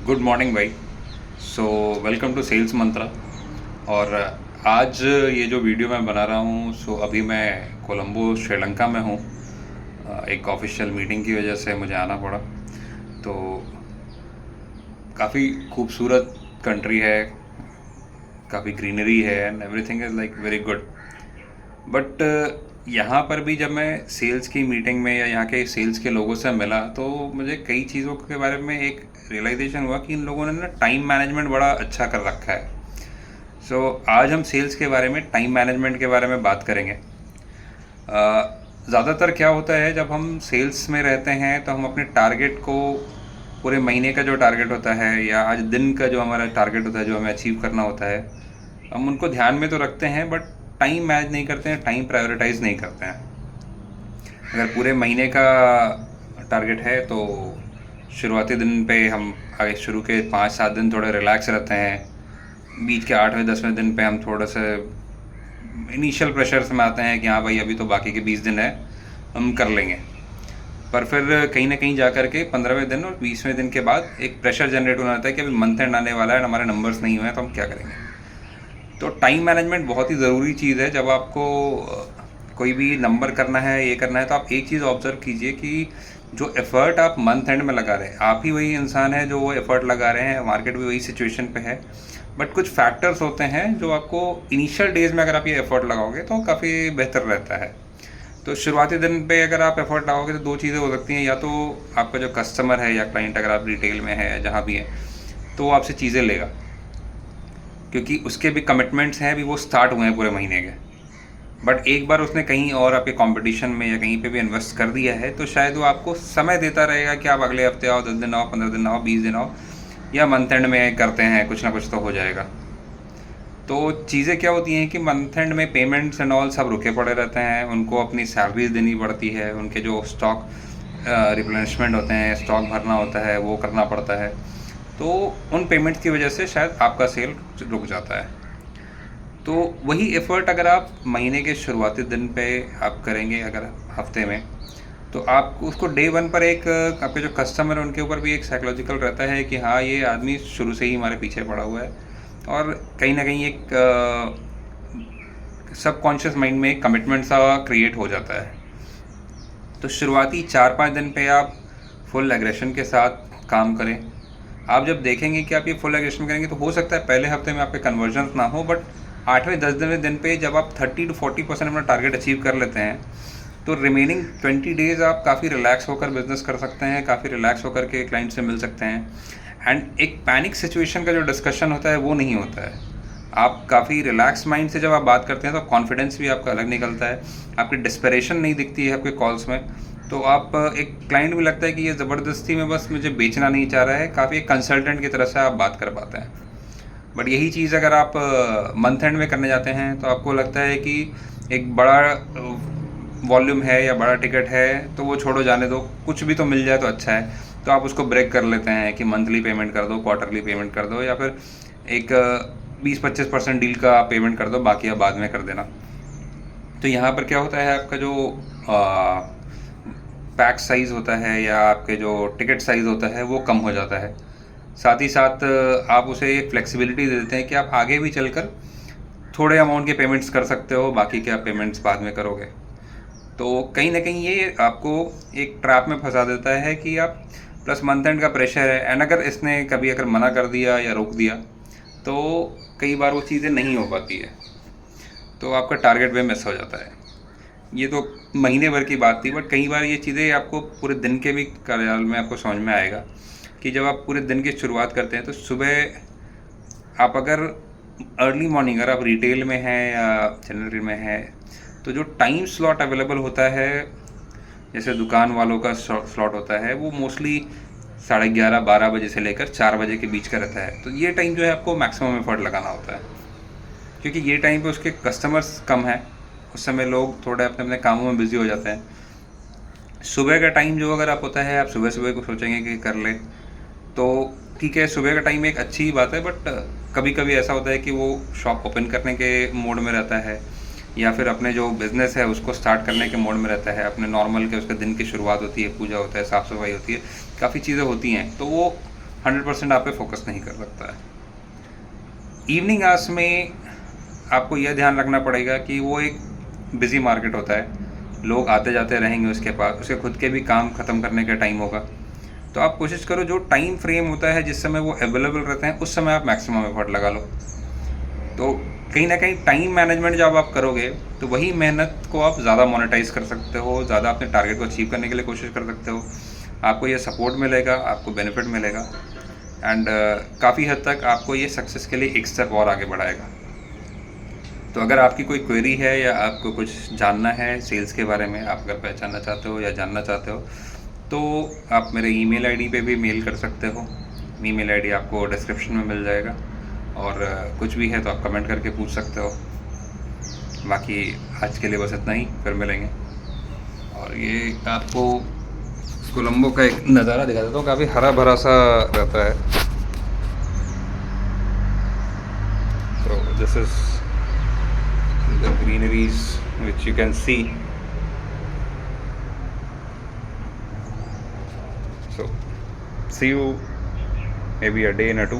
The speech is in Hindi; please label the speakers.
Speaker 1: गुड मॉर्निंग भाई। सो वेलकम टू सेल्स मंत्रा। और आज ये जो वीडियो मैं बना रहा हूँ, अभी मैं कोलंबो श्रीलंका में हूँ। एक ऑफिशियल मीटिंग की वजह से मुझे आना पड़ा। तो काफ़ी खूबसूरत कंट्री है, काफ़ी ग्रीनरी है and everything is like very good. But यहाँ पर भी जब मैं सेल्स की मीटिंग में या यहाँ के सेल्स के लोगों से मिला तो मुझे कई चीज़ों के बारे में एक रियलाइजेशन हुआ कि इन लोगों ने ना टाइम मैनेजमेंट बड़ा अच्छा कर रखा है। आज हम सेल्स के बारे में, टाइम मैनेजमेंट के बारे में बात करेंगे। ज़्यादातर क्या होता है, जब हम सेल्स में रहते हैं तो हम अपने टारगेट को, पूरे महीने का जो टारगेट होता है या आज दिन का जो हमारा टारगेट होता है, जो हमें अचीव करना होता है, हम उनको ध्यान में तो रखते हैं बट टाइम मैनेज नहीं करते हैं, टाइम प्रायोरिटाइज नहीं करते हैं। अगर पूरे महीने का टारगेट है तो शुरुआती दिन पे हम आगे शुरू के 5-7 दिन थोड़े रिलैक्स रहते हैं। बीच के 8वें 10वें दिन पे हम थोड़ा सा इनिशियल प्रेशर में आते हैं कि हाँ भाई, अभी तो बाकी के 20 दिन है, हम कर लेंगे। पर फिर कहीं ना कहीं जा कर के 15वें दिन और 20वें दिन के बाद एक प्रेशर जनरेट होना आता है कि अभी मंथ एंड आने वाला है, हमारे नंबर्स नहीं हुए हैं, तो हम क्या करेंगे। तो टाइम मैनेजमेंट बहुत ही ज़रूरी चीज़ है। जब आपको कोई भी नंबर करना है, ये करना है, तो आप एक चीज़ ऑब्जर्व कीजिए कि जो एफ़र्ट आप मंथ एंड में लगा रहे हैं, आप ही वही इंसान है जो वो एफ़र्ट लगा रहे हैं, मार्केट भी वही सिचुएशन पे है। बट कुछ फैक्टर्स होते हैं जो आपको इनिशियल डेज़ में अगर आप ये एफ़र्ट लगाओगे तो काफ़ी बेहतर रहता है। तो शुरुआती दिन पे अगर आप एफ़र्ट लगाओगे तो दो चीज़ें हो सकती हैं, या तो आपका जो कस्टमर है या क्लाइंट, अगर आप रिटेल में है या जहाँ भी है, तो वो आपसे चीज़ें लेगा, क्योंकि उसके भी कमिटमेंट्स हैं, अभी वो स्टार्ट हुए हैं पूरे महीने के। बट एक बार उसने कहीं और आपके कंपटीशन में या कहीं पे भी इन्वेस्ट कर दिया है तो शायद वो आपको समय देता रहेगा कि आप अगले हफ्ते आओ, 10 दिन आओ, 15 दिन आओ, 20 दिन आओ, या मंथ एंड में करते हैं, कुछ ना कुछ तो हो जाएगा। तो चीज़ें क्या होती हैं कि मंथ एंड में पेमेंट्स एंड ऑल सब रुके पड़े रहते हैं, उनको अपनी सैलरीज देनी पड़ती है, उनके जो स्टॉक रिप्लेनिशमेंट होते हैं, स्टॉक भरना होता है, वो करना पड़ता है। तो उन पेमेंट्स की वजह से शायद आपका सेल रुक जाता है। तो वही एफ़र्ट अगर आप महीने के शुरुआती दिन पे आप करेंगे, अगर हफ्ते में, तो आपको उसको डे वन पर एक आपके जो कस्टमर है उनके ऊपर भी एक साइकोलॉजिकल रहता है कि हाँ, ये आदमी शुरू से ही हमारे पीछे पड़ा हुआ है, और कहीं ना कहीं एक सबकॉन्शियस माइंड में एक कमिटमेंट सा क्रिएट हो जाता है। तो शुरुआती 4-5 दिन पे आप फुल एग्रेशन के साथ काम करें। आप जब देखेंगे कि आप ये फुल एग्रेशन करेंगे तो हो सकता है पहले हफ्ते में आपके कन्वर्जन ना हो, बट 8वें 10वें दिन पे जब आप 30 to 40% अपना टारगेट अचीव कर लेते हैं तो रिमेनिंग 20 डेज़ आप काफ़ी रिलैक्स होकर बिजनेस कर सकते हैं, काफ़ी रिलैक्स होकर के क्लाइंट से मिल सकते हैं। एंड एक पैनिक सिचुएशन का जो डिस्कशन होता है वो नहीं होता है। आप काफ़ी रिलैक्स माइंड से जब आप बात करते हैं तो कॉन्फिडेंस भी आपका अलग निकलता है, आपकी डिस्परेशन नहीं दिखती है आपके कॉल्स में। तो आप एक क्लाइंट भी लगता है कि ये ज़बरदस्ती में बस मुझे बेचना नहीं चाह रहा है, काफ़ी एक कंसल्टेंट की तरह से आप बात कर पाते हैं। बट यही चीज़ अगर आप मंथ एंड में करने जाते हैं तो आपको लगता है कि एक बड़ा वॉल्यूम है या बड़ा टिकट है तो वो छोड़ो, जाने दो, कुछ भी तो मिल जाए तो अच्छा है। तो आप उसको ब्रेक कर लेते हैं कि मंथली पेमेंट कर दो, क्वार्टरली पेमेंट कर दो, या फिर एक 20-25% डील का पेमेंट कर दो, बाकी आप बाद में कर देना। तो यहाँ पर क्या होता है, आपका जो पैक साइज़ होता है या आपके जो टिकट साइज़ होता है वो कम हो जाता है। साथ ही साथ आप उसे एक फ्लेक्सिबिलिटी दे देते हैं कि आप आगे भी चलकर थोड़े अमाउंट के पेमेंट्स कर सकते हो, बाकी के आप पेमेंट्स बाद में करोगे। तो कहीं ना कहीं ये आपको एक ट्रैप में फंसा देता है कि आप, प्लस मंथ एंड का प्रेशर है, एंड अगर इसने कभी अगर मना कर दिया या रोक दिया तो कई बार वो चीज़ें नहीं हो पाती है, तो आपका टारगेट भी मिस हो जाता है। ये तो महीने भर की बात थी, बट कई बार ये चीज़ें आपको पूरे दिन के भी कार्यालय में आपको समझ में आएगा कि जब आप पूरे दिन की शुरुआत करते हैं तो सुबह आप अगर अर्ली मॉर्निंग, अगर आप रिटेल में हैं या जनरल में हैं, तो जो टाइम स्लॉट अवेलेबल होता है, जैसे दुकान वालों का स्लॉट होता है, वो मोस्टली 11:30-12 बजे से लेकर 4 बजे के बीच का रहता है। तो ये टाइम जो है आपको मैक्सिमम एफर्ट लगाना होता है, क्योंकि ये टाइम पे उसके कस्टमर्स कम हैं, उस समय लोग थोड़े अपने अपने कामों में बिजी हो जाते हैं। सुबह का टाइम जो अगर आप होता है, आप सुबह सुबह को सोचेंगे कि कर ले तो ठीक है, सुबह का टाइम एक अच्छी बात है, बट कभी कभी ऐसा होता है कि वो शॉप ओपन करने के मोड में रहता है, या फिर अपने जो बिज़नेस है उसको स्टार्ट करने के मोड में रहता है, अपने नॉर्मल के उसके दिन की शुरुआत होती है, पूजा होता है, साफ़ सफाई होती है, काफ़ी चीज़ें होती हैं, तो वो 100% आप पे फोकस नहीं कर सकता है। इवनिंग आवर्स में आपको यह ध्यान रखना पड़ेगा कि वो एक बिज़ी मार्केट होता है, लोग आते जाते रहेंगे उसके पास, उसके खुद के भी काम ख़त्म करने का टाइम होगा। तो आप कोशिश करो जो टाइम फ्रेम होता है जिस समय वो अवेलेबल रहते हैं उस समय आप मैक्सिमम एफर्ट लगा लो। तो कहीं ना कहीं टाइम मैनेजमेंट जब आप करोगे तो वही मेहनत को आप ज़्यादा मोनेटाइज कर सकते हो, ज़्यादा अपने टारगेट को अचीव करने के लिए कोशिश कर सकते हो। आपको ये सपोर्ट मिलेगा, आपको बेनिफिट मिलेगा एंड काफ़ी हद तक आपको ये सक्सेस के लिए एक स्टेप और आगे बढ़ाएगा। तो अगर आपकी कोई क्वेरी है या आपको कुछ जानना है सेल्स के बारे में, आप अगर पहचानना चाहते हो या जानना चाहते हो तो आप मेरे ईमेल आईडी पे भी मेल कर सकते हो। ईमेल आईडी आपको डिस्क्रिप्शन में मिल जाएगा और कुछ भी है तो आप कमेंट करके पूछ सकते हो। बाकी आज के लिए बस इतना ही, फिर मिलेंगे। और ये आपको कोलंबो का एक नज़ारा दिखा देता हूँ, काफ़ी हरा भरा सा रहता है। तो this is the greeneries which you can see. So see you maybe a day in or two.